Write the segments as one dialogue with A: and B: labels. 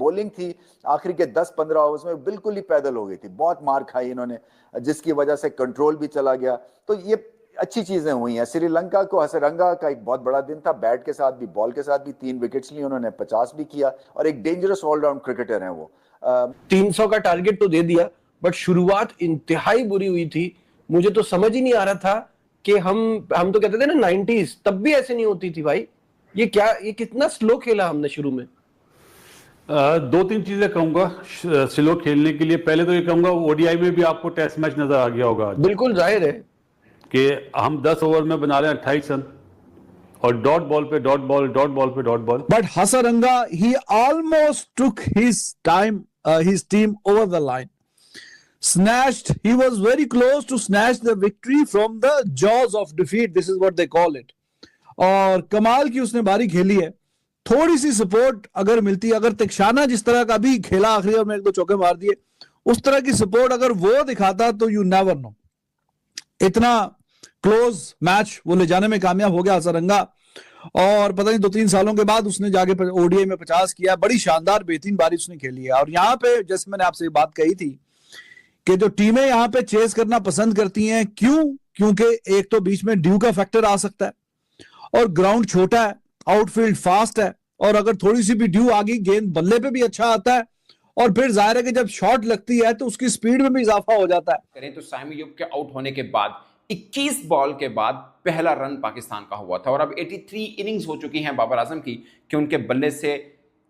A: Bowling थी आखिरी के 10-15 ओवर्स में बिल्कुल ही पैदल हो गई थी, बहुत मार खाई इन्होंने, जिसकी वजह से कंट्रोल भी चला गया। तो ये अच्छी चीजें हुई हैं। श्रीलंका को हसरंगा का एक बहुत बड़ा दिन था, बैट के साथ भी बॉल के साथ भी 3 विकेट्स ली उन्होंने, 50 भी किया, और एक डेंजरस ऑलराउंड क्रिकेटर है वो।
B: 300 का टारगेट तो दे दिया, बट शुरुआत इंतहाई बुरी हुई थी। मुझे तो समझ ही नहीं आ रहा था कि हम तो कहते थे ना 90s, तब भी ऐसे नहीं होती थी भाई। ये कितना स्लो खेला हमने शुरू में।
C: 2-3 चीजें कहूंगा स्लो खेलने के लिए। पहले तो ये कहूंगा ओडीआई में भी आपको टेस्ट मैच नजर आ गया होगा।
B: बिल्कुल जाहिर है
C: कि हम 10 ओवर में बना रहे हैं 28 रन, और डॉट बॉल पे डॉट बॉल, डॉट बॉल पे dot ball.
D: But Hasaranga, he almost took his team over the line. He was very close to snatch the victory from the jaws of defeat. This is what they call it. और कमाल की उसने बारी खेली है। थोड़ी सी support अगर मिलती, अगर तिक्षाना जिस तरह का भी खेला आखिरी ओवर में 1-2 चौके मार दिए, उस तरह की सपोर्ट अगर वो दिखाता तो यू नेवर नो। इतना क्लोज मैच वो ले जाने में कामयाब हो गया हसरंगा, और पता नहीं 2-3 सालों के बाद उसने जाके ओडीआई में 50 किया। बड़ी शानदार बेहतरीन बारी उसने खेली है। और यहाँ पे जैसे मैंने आपसे बात कही थी कि जो टीमें यहाँ पे चेस करना पसंद करती हैं, क्योंकि एक तो बीच में ड्यू का फैक्टर आ सकता है, और ग्राउंड छोटा है, आउटफील्ड फास्ट है, और अगर थोड़ी सी भी ड्यू आ गई, गेंद बल्ले पे भी अच्छा आता है, और फिर जाहिर है कि जब शॉट लगती है तो उसकी स्पीड में भी इजाफा हो जाता है।
E: करें तो साइम अयूब के आउट होने के बाद 21 बॉल के बाद पहला रन पाकिस्तान का हुआ था, और अब 83 इनिंग्स हो चुकी हैं बाबर आजम की कि उनके बल्ले से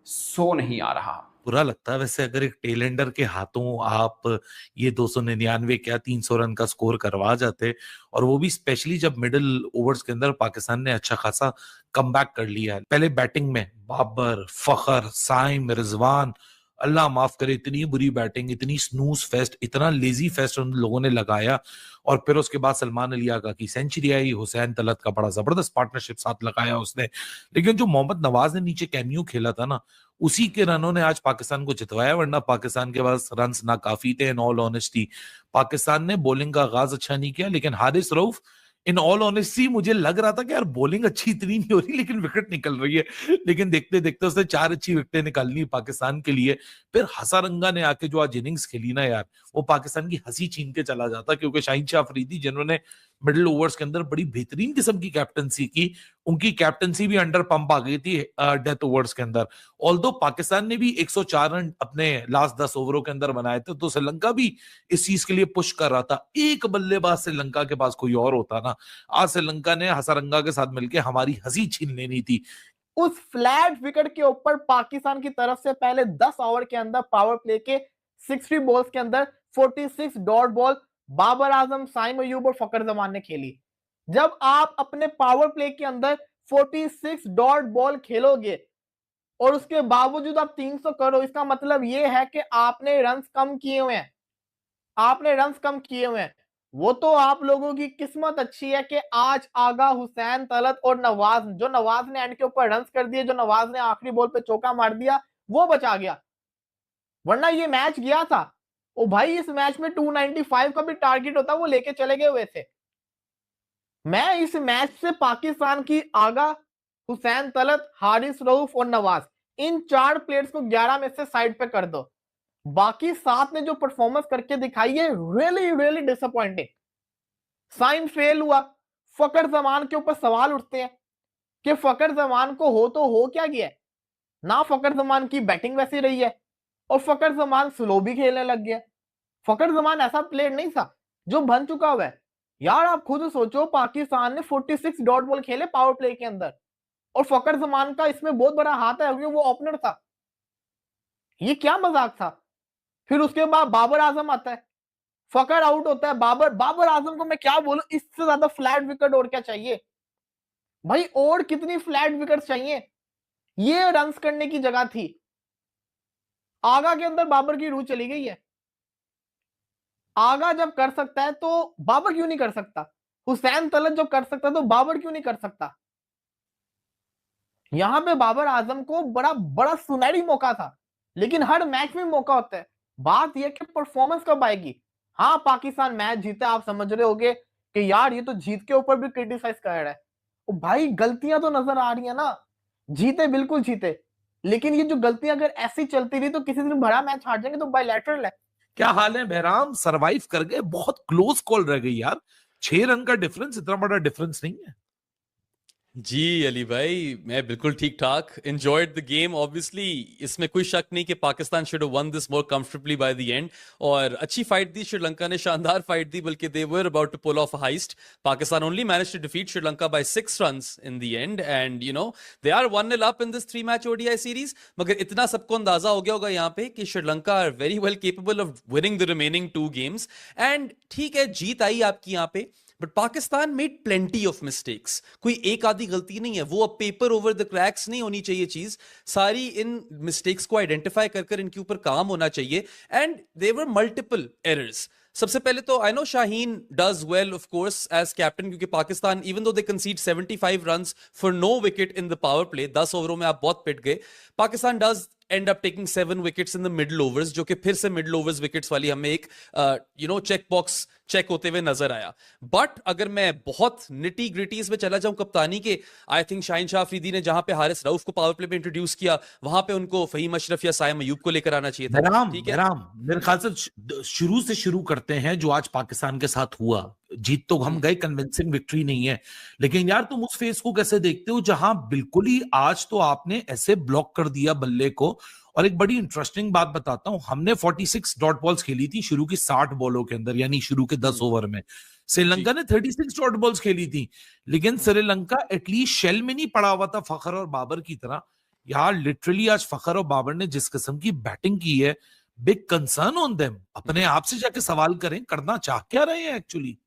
E: सो नहीं आ रहा।
F: बुरा लगता है वैसे, अगर एक टेलेंडर के हाथों आप ये 299 क्या 300 रन का स्कोर करवा जाते, और वो भी स्पेशली जब मिडिल ओवर्स के अंदर पाकिस्तान ने अच्छा खासा कमबैक कर लिया है। पहले बैटिंग में बाबर, फखर, साइम, रिजवान, अल्लाह माफ करे, इतनी बुरी बैटिंग, इतनी स्नूज फेस्ट, इतना लेजी फेस्ट उन लोगों ने लगाया, और फिर उसके बाद सलमान अली आगा की सेंचुरी आई, हुसैन तलत का बड़ा जबरदस्त पार्टनरशिप साथ लगाया उसने। लेकिन जो मोहम्मद नवाज ने नीचे कैमियो खेला था ना, उसी के रनों ने आज पाकिस्तान को जितवाया, वरना पाकिस्तान के पास रन्स ना काफी थे। इन ऑल ऑनेस्टी पाकिस्तान ने बॉलिंग का आगाज अच्छा नहीं किया, लेकिन Haris Rauf, in all honesty मुझे लग रहा था कि यार बॉलिंग अच्छी इतनी नहीं हो रही, लेकिन विकेट निकल रही है। लेकिन देखते देखते उसने 4 अच्छी विकेटें निकालनी पाकिस्तान के लिए। फिर हसरंगा ने आके जो आज इनिंग्स खेली ना यार, वो पाकिस्तान की हंसी छीन के चला जाता, क्योंकि शाहीन शाह अफरीदी जिन्होंने मिडिल ओवर्स के अंदर बड़ी बेहतरीन किस्म की कैप्टनसी की, उनकी कैप्टनसी भी अंडर पंप आ गई थी डेथ ओवर्स के अंदर। ऑल्दो पाकिस्तान ने भी 104 रन अपने लास्ट 10 ओवरों के अंदर बनाए थे, तो श्रीलंका भी इस चीज के लिए पुश कर रहा था। एक बल्लेबाज श्रीलंका के पास कोई और होता ना, आज श्रीलंका ने हसरंगा के साथ मिलकर हमारी हंसी छीन लेनी थी।
G: उस फ्लैट विकेट के ऊपर पाकिस्तान की तरफ से पहले 10 ओवर के अंदर पावर प्ले के 60 बॉल्स के अंदर 46 डॉट बॉल बाबर आजम, साइम अयूब और फकर जमान ने खेली। जब आप अपने पावर प्ले के अंदर 46 डॉट बॉल खेलोगे और उसके बावजूद आप 300 करो, इसका मतलब यह है कि आपने रन्स कम किए हुए हैं, आपने रन्स कम किए हुए हैं। वो तो आप लोगों की किस्मत अच्छी है कि आज आगा, हुसैन तलत और नवाज, जो नवाज ने एंड के ऊपर रन्स कर दिए, जो नवाज ने आखिरी बॉल पे चौका मार दिया, वो बचा गया, वरना ये मैच गया था। ओ भाई, इस मैच में 295 का भी टारगेट होता, वो लेके चले गए हुए थे। मैं इस मैच से पाकिस्तान की आगा, हुसैन तलत, हारिस रऊफ और नवाज, इन 4 प्लेयर्स को 11 में से साइड पे कर दो। बाकी 7 ने जो परफॉर्मेंस करके दिखाई है, really really disappointing. Saim fail हुआ, फकर जमान के ऊपर सवाल उठते हैं कि फकर जमान को हो क्या गया ना। फकर जमान की बैटिंग वैसी रही है और फकर जमान स्लो भी खेलने लग गया। फकर जमान ऐसा प्लेयर नहीं था जो बन चुका हुआ है यार। आप खुद सोचो, पाकिस्तान ने 46 डॉट बॉल खेले पावर प्ले के अंदर, और फकर जमान का इसमें बहुत बड़ा हाथ है क्योंकि वो ओपनर था। ये क्या मजाक था। फिर उसके बाद बाबर आजम आता है, फकर आउट होता है, बाबर आजम को मैं क्या बोलूं, इससे ज्यादा फ्लैट विकेट और क्या चाहिए भाई। और कितनी फ्लैट विकेट चाहिए, ये रन्स करने की जगह थी। आगा के अंदर बाबर की रूह चली गई है। आगा जब कर सकता है तो बाबर क्यों नहीं कर सकता। हुसैन तलत जो कर सकता है तो बाबर क्यों नहीं कर सकता। यहां पे बाबर आजम को बड़ा बड़ा सुनहरी मौका था, लेकिन हर मैच में मौका होता है। बात यह कि परफॉर्मेंस कब आएगी। हाँ, पाकिस्तान मैच जीता, आप समझ रहे होगे कि यार ये तो जीत के ऊपर भी क्रिटिसाइज कर रहा है। भाई गलतियां तो नजर आ रही है ना। जीते, बिल्कुल जीते, लेकिन ये जो गलतियां अगर ऐसी चलती रही तो किसी दिन बड़ा मैच हार जाएंगे, तो बायलैटरल है।
F: क्या हाल है बहराम? सरवाइव कर गए, बहुत क्लोज कॉल रह गई यार। 6 रन का डिफरेंस इतना बड़ा डिफरेंस नहीं है।
H: जी अली भाई, मैं बिल्कुल ठीक ठाक एंजॉयड द गेम ऑब्वियसली। इसमें कोई शक नहीं कि Pakistan should have one this more comfortably by the end. और अच्छी फाइट दी श्रीलंका ने, शानदार फाइट दी, बल्कि they were about to pull off a heist. Pakistan only managed to defeat Sri Lanka by 6 runs in the end, and you know they are 1-0 up in this 3 match ODI series. मगर इतना सबको अंदाजा हो गया होगा यहाँ पे कि Sri Lanka are very well capable of winning the remaining 2 games. And ठीक है, जीत आई आपकी यहाँ पे, but Pakistan made plenty of mistakes. कोई एक आधी गलती नहीं है, वो अब पेपर ओवर द क्रैक्स नहीं होनी चाहिए चीज, सारी इन मिस्टेक्स को आइडेंटिफाई कर इनके ऊपर काम होना चाहिए। And there were multiple errors. सबसे पहले तो I know Shaheen does well of course as captain, क्योंकि Pakistan even though they concede 75 runs for no wicket in the powerplay, 10 ओवरों में आप बहुत पिट गए, Pakistan does end up taking 7 wickets in the middle overs, जो कि फिर से middle overs wickets वाली हमें एक चेक बॉक्स चेक होते हुए नजर आया। बट अगर मैं बहुत निटी ग्रिटीज में चला जाऊं कप्तानी के, आई थिंक शाहीन शाह अफरीदी ने जहां पे हारिस रऊफ को पावर प्ले में इंट्रोड्यूस किया, वहां पे उनको फहीम अशरफ या साइम अयूब को लेकर आना चाहिए था। ठीक है,
F: मेरे ख्याल से शुरू से शुरू करते हैं जो आज पाकिस्तान के साथ हुआ। जीत तो हम गए, कन्विंसिंग विक्ट्री नहीं है, लेकिन यार तुम उस फेस को कैसे देखते हो जहां बिल्कुल ही आज तो आपने ऐसे ब्लॉक कर दिया बल्ले को। और एक बड़ी इंटरेस्टिंग बात बताता हूं, हमने 46 डॉट बॉल्स खेली थी शुरू की 60 बॉलों के अंदर, यानी शुरू के 10 ओवर में। श्रीलंका ने 36 डॉट बॉल्स खेली थी, लेकिन श्रीलंका एटलीस्ट शेल में नहीं पड़ा हुआ था फखर और बाबर की तरह। यार लिटरली आज फखर और बाबर ने जिस किस्म की बैटिंग की है, बिग कंसर्न ऑन देम। अपने आप से जाके सवाल करें, करना चाह क्या रहे हैं एक्चुअली।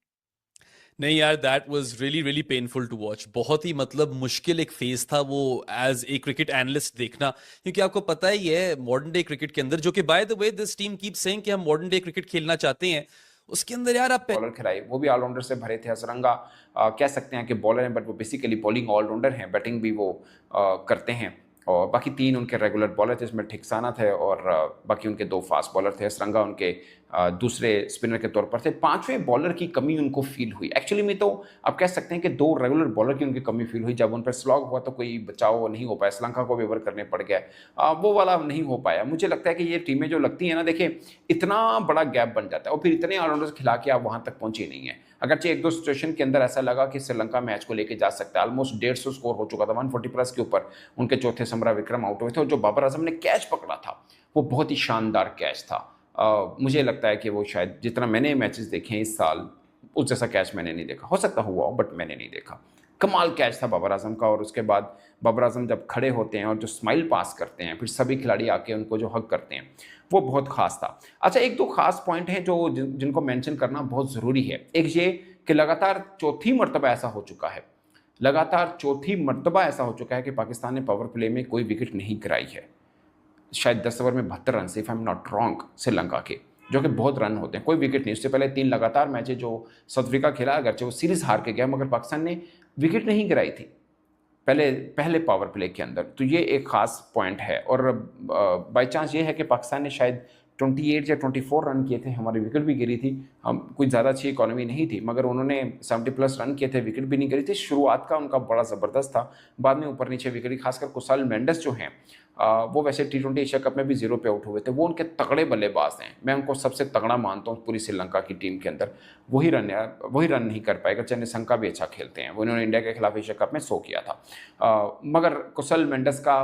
H: नहीं यार, that was really really painful to watch. बहुत ही मतलब मुश्किल एक फेज था वो एज ए क्रिकेट एनालिस्ट देखना, क्योंकि आपको पता ही है मॉडर्न डे क्रिकेट के अंदर, जो कि by the way this team keep saying कि हम मॉडर्न डे क्रिकेट खेलना चाहते हैं, उसके अंदर यार आप
E: बॉलर खिलाए, वो भी ऑलराउंडर से भरे थे। हसरंगा कह सकते हैं कि बॉलर हैं, बट वो बेसिकली बॉलिंग ऑलराउंडर हैं, बैटिंग भी वो करते हैं। और बाकी 3 उनके रेगुलर बॉलर थे, इसमें ठिकसाना थे और बाकी उनके 2 फास्ट बॉलर थे। हसरंगा उनके दूसरे स्पिनर के तौर पर थे। 5वें बॉलर की कमी उनको फील हुई। एक्चुअली में तो आप कह सकते हैं कि 2 रेगुलर बॉलर की उनकी कमी फील हुई। जब उन पर स्लॉग हुआ तो कोई बचाव नहीं हो पाया, श्रीलंका को भी ओवर करने पड़ गया, वो वाला नहीं हो पाया। मुझे लगता है कि ये टीमें जो लगती हैं ना, देखिए इतना बड़ा गैप बन जाता है और फिर इतने ऑलराउंडर्स खिला के आप वहाँ तक पहुँचे नहीं है। अगरचे 1-2 सिचुएशन के अंदर ऐसा लगा कि श्रीलंका मैच को लेके जा सकता है, ऑलमोस्ट 150 स्कोर हो चुका था, 140 प्लस के ऊपर उनके चौथे समरा विक्रम आउट हुए थे। और जो बाबर आजम ने कैच पकड़ा था वो बहुत ही शानदार कैच था। मुझे लगता है कि वो शायद जितना मैंने मैचेस देखे हैं इस साल, उस जैसा कैच मैंने नहीं देखा। हो सकता हुआ हो, बट मैंने नहीं देखा। कमाल कैच था बाबर आजम का। और उसके बाद बाबर आजम जब खड़े होते हैं और जो स्माइल पास करते हैं, फिर सभी खिलाड़ी आके उनको जो हक करते हैं, वो बहुत खास था। अच्छा, 1-2 खास पॉइंट हैं जो जिनको मेंशन करना बहुत ज़रूरी है। एक ये कि लगातार चौथी मरतबा ऐसा हो चुका है, लगातार चौथी मरतबा ऐसा हो चुका है कि पाकिस्तान ने पावर प्ले में कोई विकेट नहीं गिराई है। शायद 10 ओवर में 72 run, if I am not wrong, Sri Lanka के, जो कि बहुत रन होते हैं, कोई विकेट नहीं। उससे पहले 3 लगातार मैचें जो साउथ अफ्रीका खेला, अगरचे वो सीरीज हार के गया, मगर पाकिस्तान ने विकेट नहीं गिराई थी पहले पावर प्ले के अंदर। तो ये एक खास पॉइंट है। और बाई चांस ये है कि पाकिस्तान ने शायद 28 या 24 रन किए थे, हमारी विकेट भी गिरी थी। हम कुछ ज़्यादा अच्छी इकोनॉमी नहीं थी, मगर उन्होंने 70 प्लस रन किए थे, विकेट भी नहीं गिरी थी। शुरुआत का उनका बड़ा ज़बरदस्त था, बाद में ऊपर नीचे विकेट, खासकर कुशाल मेंडिस जो हैं, वो वैसे T20 एशिया कप में भी 0 पे आउट हुए थे। वो उनके तगड़े बल्लेबाज हैं, मैं उनको सबसे तगड़ा मानता हूँ पूरी श्रीलंका की टीम के अंदर। वही रन नहीं कर पाएगा। चाहे निशंका भी अच्छा खेलते हैं, वो उन्होंने इंडिया के खिलाफ एशिया कप में 100 किया था, मगर कुशाल मेंडिस का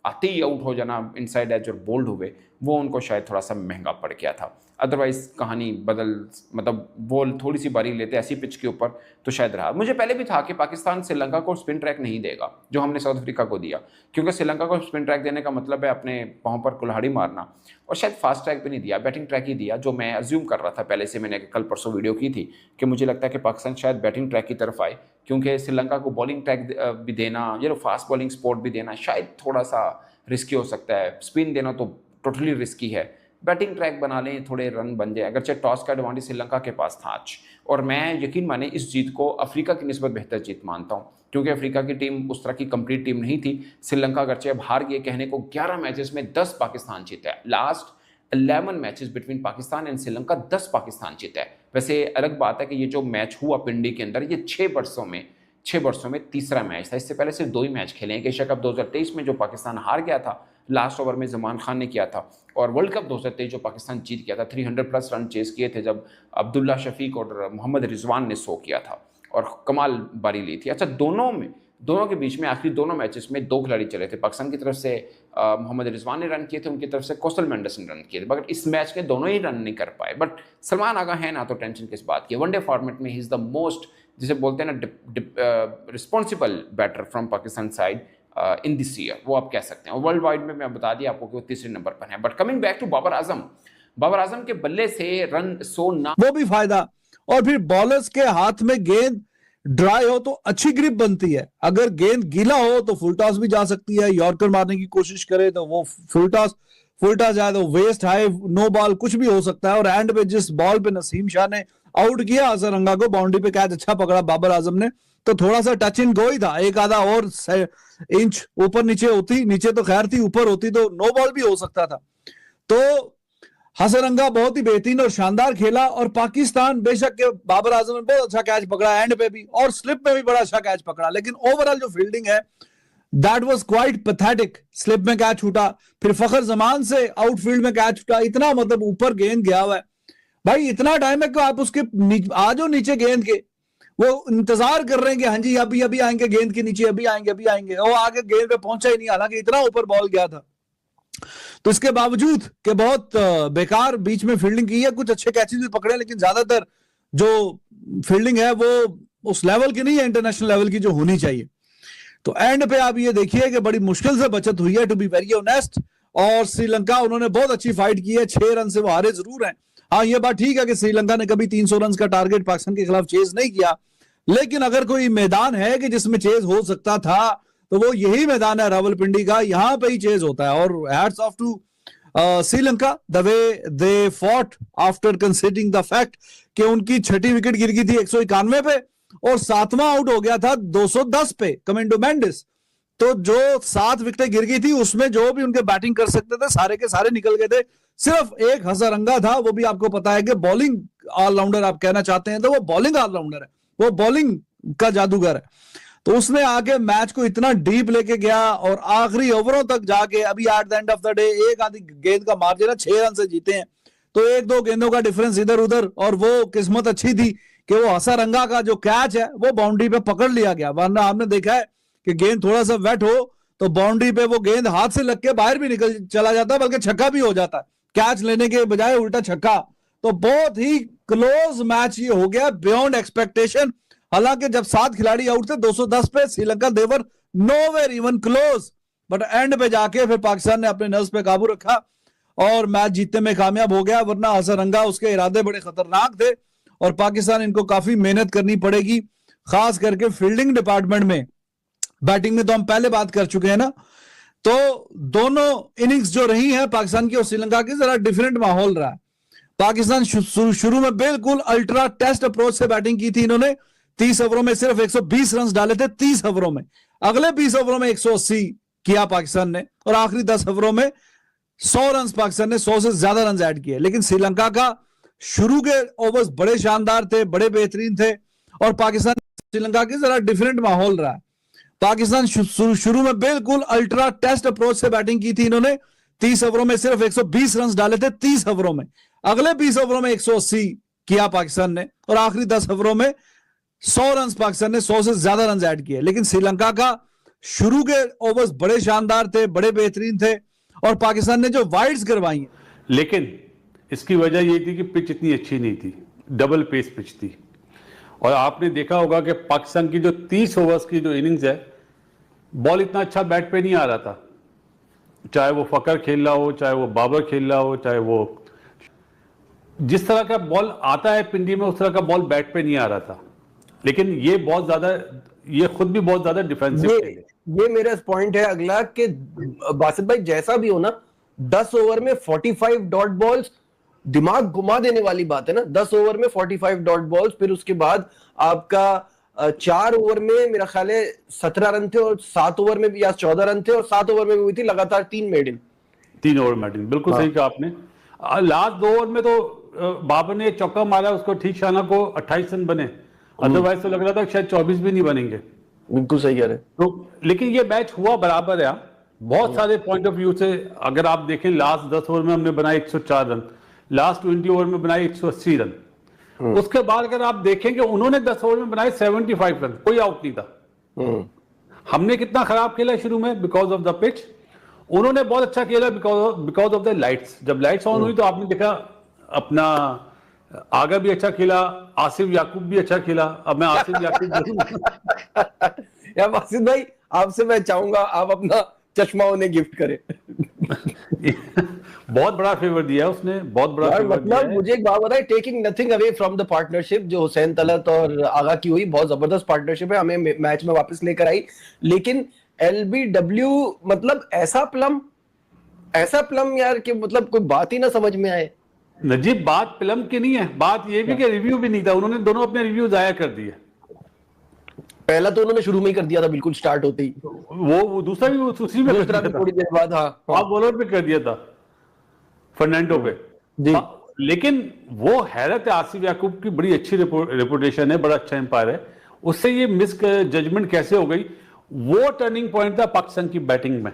E: आते ही आउट हो जाना इनसाइड एज और बोल्ड हुए, वो उनको शायद थोड़ा सा महंगा पड़ गया था। अदरवाइज कहानी मतलब बॉल थोड़ी सी बारी लेते ऐसी पिच के ऊपर तो शायद रहा। मुझे पहले भी था कि पाकिस्तान श्रीलंका को स्पिन ट्रैक नहीं देगा जो हमने साउथ अफ्रीका को दिया, क्योंकि श्रीलंका को स्पिन ट्रैक देने का मतलब है अपने पाँव पर कुल्हाड़ी मारना, और शायद फास्ट ट्रैक भी नहीं दिया, बैटिंग ट्रैक ही दिया, जो मैं अज्यूम कर रहा था पहले से। मैंने कल परसों वीडियो की थी कि मुझे लगता है कि पाकिस्तान शायद बैटिंग ट्रैक की तरफ आए, क्योंकि श्रीलंका को बॉलिंग ट्रैक भी देना, या फास्ट बॉलिंग स्पोर्ट भी देना शायद थोड़ा सा रिस्की हो सकता है। स्पिन देना तो टोटली रिस्की है, बैटिंग ट्रैक बना लें, थोड़े रन बन जाए। अगरचे टॉस का एडवांटेज श्रीलंका के पास था आज, और मैं यकीन माने इस जीत को अफ्रीका की निस्बत बेहतर जीत मानता हूँ, क्योंकि अफ्रीका की टीम उस तरह की कंप्लीट टीम नहीं थी। श्रीलंका अगरचे अब हार गए, कहने को 11 मैचेस में 10 पाकिस्तान जीता है। Last 11 matches between Pakistan and Sri Lanka 10 Pakistan जीता है। वैसे अलग बात है कि ये जो मैच हुआ पिंडी के अंदर, ये 6 वर्षों में 6 वर्षों में तीसरा मैच था। इससे पहले सिर्फ 2 ही मैच खेले हैं। एशिया कप 2023 में जो पाकिस्तान हार गया था, लास्ट ओवर में जमान खान ने किया था, और वर्ल्ड कप 2023 जो पाकिस्तान जीत गया था, 300+ रन चेस किए थे जब अब्दुल्ला शफीक और मोहम्मद रिजवान ने 100 किया था और कमाल बारी ली थी। अच्छा, दोनों के बीच में आखिरी दोनों मैचेस में 2 खिलाड़ी चले थे। पाकिस्तान की तरफ से मोहम्मद रिजवान ने रन किए थे, उनकी तरफ से कौशल मेंडिस ने रन किए थे, मगर इस मैच के दोनों ही रन नहीं कर पाए। बट सलमान आगा है ना, तो टेंशन किस बात की। वनडे फॉर्मेट में ही इज द मोस्ट, जिसे बोलते हैं ना, responsible batter from Pakistan side in this year, वो आप कह सकते हैं। और वर्ल्ड वाइड में मैं बता दिया आपको कि वो तीसरे नंबर पर है। But coming back to Babar Azam के बल्ले से रन 100 ना,
D: वो भी फायदा। और फिर बॉलर्स के हाथ में गेंद ड्राई हो तो अच्छी ग्रिप बनती है, अगर गेंद गीला हो तो फुल टॉस भी जा सकती है, यॉर्कर मारने की कोशिश करे तो वो फुल टॉस जाए तो वेस्ट हाई नो बॉल कुछ भी हो सकता है। और एंड पे जिस बॉल पे नसीम शाह ने आउट किया हसरंगा को, बाउंड्री पे कैच अच्छा पकड़ा बाबर आजम ने, तो थोड़ा सा टच इन गो ही था, एक आधा और इंच ऊपर नीचे होती, नीचे तो खैर थी, ऊपर होती तो नो बॉल भी हो सकता था। तो हसरंगा बहुत ही बेहतरीन और शानदार खेला। और पाकिस्तान बेशक के बाबर आजम ने बहुत अच्छा कैच पकड़ा एंड पे भी, और स्लिप में भी बड़ा अच्छा कैच पकड़ा, लेकिन ओवरऑल जो फील्डिंग है that was quite pathetic. Slip में कैच छूटा, फिर फखर जमान से आउटफील्ड में कैच छूटा, इतना मतलब ऊपर गेंद गया हुआ है भाई, इतना टाइम है कि आप उसके आ जाओ नीचे गेंद के, वो इंतजार कर रहे हैं कि हाँ जी अभी आएंगे गेंद के नीचे, अभी आएंगे, वो आगे गेंद पे पहुंचा ही नहीं, हालांकि इतना ऊपर बॉल गया था। तो इसके बावजूद कि बहुत बेकार बीच में फील्डिंग की है, कुछ अच्छे कैचेस भी पकड़े, लेकिन ज्यादातर जो फील्डिंग है वो उस लेवल की नहीं है, इंटरनेशनल लेवल की जो होनी चाहिए। तो एंड पे आप ये देखिए कि बड़ी मुश्किल से बचत हुई है, टू बी वेरी ऑनेस्ट। और श्रीलंका, उन्होंने बहुत अच्छी फाइट की है, 6 रन से वो हारे जरूर हैं। हाँ, ये बात ठीक है कि श्रीलंका ने कभी 300 रन का टारगेट पाकिस्तान के खिलाफ चेज नहीं किया, लेकिन अगर कोई मैदान है कि जिसमें चेज हो सकता था तो वो यही मैदान है रावलपिंडी का, यहां पे ही चेज होता है। और hats off to Sri Lanka the way they fought after considering the fact कि उनकी 6ठी विकेट गिर गई थी 191 पे और 7वां आउट हो गया था 210 पे कमेंडो मेंडिस। तो जो 7 विकेटें गिर गई थी उसमें जो भी उनके बैटिंग कर सकते थे सारे के सारे निकल गए थे, सिर्फ एक हसरंगा था, वो भी आपको पता है कि बॉलिंग ऑलराउंडर आप कहना चाहते हैं तो वो बॉलिंग ऑलराउंडर है, वो बॉलिंग का जादूगर है। तो उसने आके मैच को इतना डीप लेके गया और आखिरी ओवरों तक जाके अभी at the end of the day एक आधी गेंद का मार्जिन है, 6 रन से जीते हैं। तो 1-2 गेंदों का डिफरेंस इधर उधर, और वो किस्मत अच्छी थी कि वो हसरंगा का जो कैच है वो बाउंड्री पे पकड़ लिया गया, वरना हमने देखा है कि गेंद थोड़ा सा वेट हो तो बाउंड्री पे वो गेंद हाथ से लग के बाहर भी निकल चला जाता है, बल्कि छक्का भी हो जाता है, कैच लेने के बजाय उल्टा छक्का। तो बहुत ही क्लोज मैच ये हो गया, बियॉन्ड एक्सपेक्टेशन। हालांकि जब 7 खिलाड़ी आउट थे 210 पे, Sri Lanka they were nowhere even close, but end पे जाके फिर पाकिस्तान ने अपने नर्व्स पे काबू रखा और मैच जीतने में कामयाब हो गया। वरना हसरंगा उसके इरादे बड़े खतरनाक थे और पाकिस्तान इनको काफी मेहनत करनी पड़ेगी, खास करके फील्डिंग डिपार्टमेंट में। बैटिंग में तो हम पहले बात कर चुके हैं ना। तो दोनों इनिंग्स जो रही है पाकिस्तान की और श्रीलंका की, जरा डिफरेंट माहौल रहा है। पाकिस्तान शुरू में बिल्कुल अल्ट्रा टेस्ट अप्रोच से बैटिंग की थी इन्होंने, 30 ओवरों में सिर्फ 120 रन डाले थे 30 ओवरों में, अगले 20 ओवरों में 180 किया पाकिस्तान ने, और आखिरी 10 ओवरों में 100 रन पाकिस्तान ने 100 से ज्यादा रन ऐड किए। लेकिन श्रीलंका का शुरू के ओवर्स बड़े शानदार थे, बड़े बेहतरीन थे, और पाकिस्तान श्रीलंका की जरा डिफरेंट माहौल रहा है। पाकिस्तान शुरू में बिल्कुल अल्ट्रा टेस्ट अप्रोच से बैटिंग की थी इन्होंने, 30 ओवरों में सिर्फ 120 रन डाले थे 30 ओवरों में, अगले 20 ओवरों में 180 किया पाकिस्तान ने, और आखिरी 10 ओवरों में 100 रन पाकिस्तान ने 100 से ज्यादा रन ऐड किए। लेकिन श्रीलंका का शुरू के ओवर्स बड़े शानदार थे, बड़े बेहतरीन थे, और पाकिस्तान ने जो वाइड्स करवाई हैं,
C: लेकिन इसकी वजह यही थी कि पिच इतनी अच्छी नहीं थी, डबल पेस पिच थी। और आपने देखा होगा कि पाकिस्तान की जो 30 ओवर्स की जो इनिंग्स है, बॉल इतना अच्छा बैट पे नहीं आ रहा था, चाहे वो फकर खेल रहा हो, चाहे वो बाबर खेल रहा हो, चाहे वो जिस तरह का बॉल आता है पिंडी में उस तरह का बॉल बैट पे नहीं आ रहा था। लेकिन ये बहुत ज्यादा, ये खुद भी बहुत ज्यादा डिफेंसिव खेले।
B: ये मेरा पॉइंट है अगला कि बासित भाई जैसा भी हो ना, 10 ओवर में 45 डॉट बॉल्स दिमाग घुमा देने वाली बात है ना। 10 ओवर में 45 डॉट बॉल्स, फिर उसके बाद आपका 4 ओवर में मेरा ख्याल है 17 रन थे, और 7 ओवर में भी या 14 रन थे, और 7 ओवर में भी हुई थी लगातार 3 मेडन,
C: 3 ओवर मेडन, बिल्कुल सही कहा आपने। लास्ट 2 ओवर में तो बाबर ने चौका मारा, उसको ठीक शाना को 28 रन बने, अदरवाइज तो लग रहा था शायद 24 भी नहीं बनेंगे।
B: बिल्कुल सही कह रहे हैं।
C: तो लेकिन ये मैच हुआ बराबर है। बहुत सारे पॉइंट ऑफ व्यू से अगर आप देखें, लास्ट 10 ओवर में हमने बनाए 104 रन, लास्ट 20 ओवर में बनाए 180 रन। उसके बाद अगर आप देखें कि उन्होंने 10 ओवर में बनाए 75 रन, कोई आउट नहीं था। हमने कितना खराब खेला शुरू में बिकॉज ऑफ द पिच, उन्होंने बहुत अच्छा खेला बिकॉज ऑफ द लाइट्स। जब लाइट्स ऑन हुई तो आपने देखा अपना आगा भी अच्छा खेला, आसिफ याकूब भी अच्छा खेला। अब मैं आसिफ याकूब
B: यार बासित भाई, आपसे मैं चाहूंगा आप अपना चश्मा उन्हें गिफ्ट करें।
C: बहुत बड़ा फेवर दिया उसने, बहुत बड़ा
B: यार
C: फेवर दिया
B: मतलब
C: है।
B: मुझे एक बात बताए, taking nothing away from the partnership जो हुसैन तलत और आगा की हुई, बहुत जबरदस्त पार्टनरशिप है, हमें मैच में वापस लेकर आई। लेकिन एलबीडब्ल्यू मतलब ऐसा प्लम यार कि मतलब कोई बात ही ना समझ में आए।
C: नजीब, बात फिल्म की नहीं है, बात ये भी कि रिव्यू भी नहीं था। उन्होंने दोनों अपने रिव्यू जाया कर दिए।
B: पहला तो उन्होंने शुरू में ही कर दिया था, बिल्कुल स्टार्ट होते ही।
C: वो दूसरा भी उसी में कर
B: दूसरा भी
C: दिया था।
B: थोड़ी देर बाद, हाँ
C: आप बॉलर पे कर दिया था, फर्नांडो पे
B: जी।
C: लेकिन वो हैरत है, आसिफ याकूब की बड़ी अच्छी रेपुटेशन है, बड़ा अच्छा एम्पायर है, उससे ये मिस जजमेंट कैसे हो गई? वो टर्निंग पॉइंट था पाकिस्तान की बैटिंग में।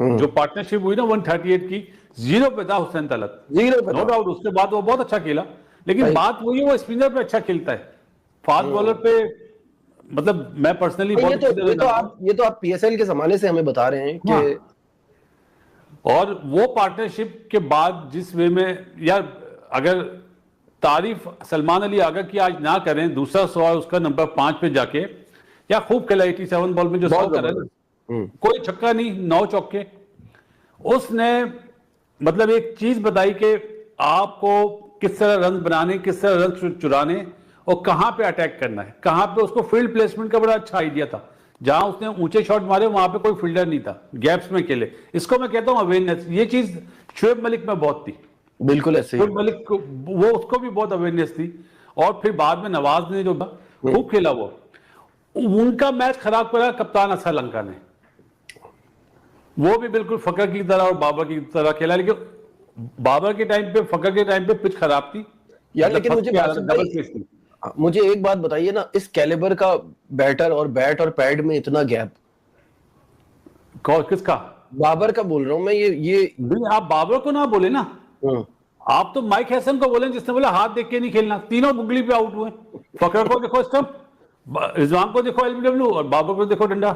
C: जो पार्टनरशिप हुई ना 138 की, 0 पे था हुसैन तलत,
B: 0 पे
C: नो
B: था।
C: डाउट। उसके बाद वो बहुत अच्छा खेला, लेकिन
B: भाई।
C: बात वही है, वो स्पिनर पे अच्छा खेलता है, फास्ट बॉलर पे मतलब मैं पर्सनली
B: ये
C: बहुत
B: तो आप पीएसएल के जमाने से हमें बता रहे हैं कि
C: हाँ। और वो पार्टनरशिप के बाद जिस वे में, यार अगर तारीफ सलमान अली आगा की आज ना करें, दूसरा सवाल उसका नंबर 5 पे जाके, या खूब खेला 87 बॉल में जो 100 करा, कोई छक्का नहीं, 9 चौके। उसने मतलब एक चीज बताई कि आपको किस तरह रन बनाने, किस तरह रन चुराने और कहां पे अटैक करना है, कहां पे। उसको फील्ड प्लेसमेंट का बड़ा अच्छा आइडिया था। जहां उसने ऊंचे शॉट मारे वहां पे कोई फील्डर नहीं था, गैप्स में खेले। इसको मैं कहता हूं अवेयरनेस। ये चीज शुएब मलिक में बहुत थी,
B: बिल्कुल ऐसे ही।
C: शुएब मलिक को वो उसको भी बहुत अवेयरनेस थी। और फिर बाद में नवाज ने जो खूब खेला, वो उनका मैच खराब करा कप्तान असर लंका ने। वो भी बिल्कुल फकर की तरह और बाबर की तरह खेला, लेकिन बाबर के टाइम पे, फकर के टाइम पे पिच खराब थी
B: यार। लेकिन मुझे
C: डबल पेस थी।
B: मुझे एक बात बताइए ना, इस कैलिबर का बैटर और बैट और पैड में इतना गैप,
C: किसका?
B: बाबर का बोल रहा हूं मैं। ये
C: नहीं, आप बाबर को ना बोले ना, आप तो माइक हैसन को बोले, जिसने बोला हाथ देख के नहीं खेलना। तीनों गुगली पे आउट हुए। फकर को देखो स्टंप, रिजवान को देखो एलबीडब्ल्यू, और बाबर को देखो डंडा।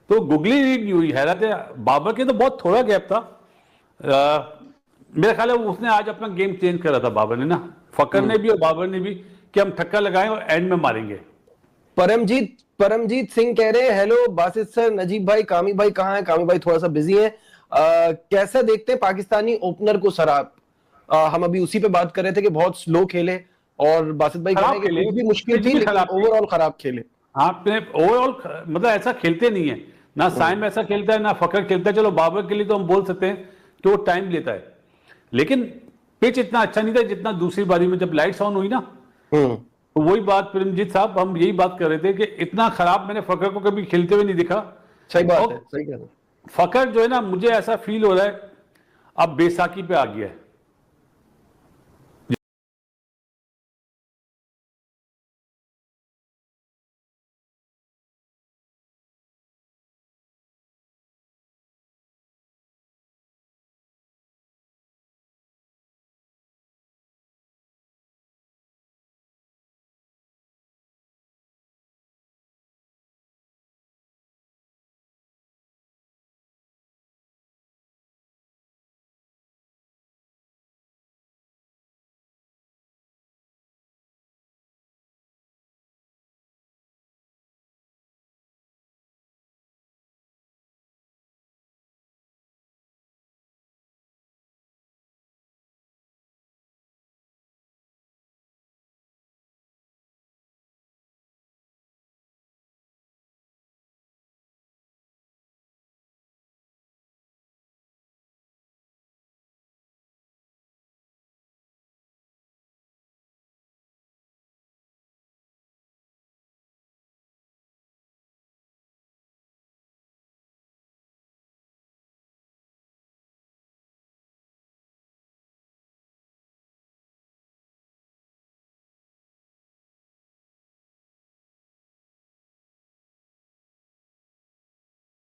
C: तो गुगली रीड नहीं हुई। हैरत है, बाबर के तो बहुत थोड़ा गैप था। मेरा ख्याल है उसने आज अपना गेम चेंज करा था, बाबर ने ना, फकर ने भी और बाबर ने भी, कि हम ठक्का लगाएं और एंड में मारेंगे।
B: परमजीत सिंह कह रहे हैं, हेलो बासित सर, नजीब भाई, कामी भाई कहाँ है? कामी भाई थोड़ा सा बिजी है। कैसा देखते हैं पाकिस्तानी ओपनर को सर आप? हम अभी उसी पे बात कर रहे थे कि बहुत स्लो खेले, और बासित भाई कह रहे हैं कि कुछ भी मुश्किल थी लेकिन ओवरऑल खराब खेले।
C: हाँ, ओवरऑल मतलब ऐसा खेलते नहीं है ना, साइम ऐसा खेलता है ना फकर खेलता है। चलो बाबर के लिए तो हम बोल सकते हैं कि वो टाइम लेता है, लेकिन पिच इतना अच्छा नहीं था जितना दूसरी बारी में जब लाइट्स ऑन हुई ना। तो वही बात परमजीत साहब, हम यही बात कर रहे थे कि इतना खराब मैंने फकर को कभी खेलते हुए नहीं दिखा।
B: सही बात है, सही कह रहे हैं।
C: फकर जो है ना, मुझे ऐसा फील हो रहा है अब बेसाखी पे आ गया है।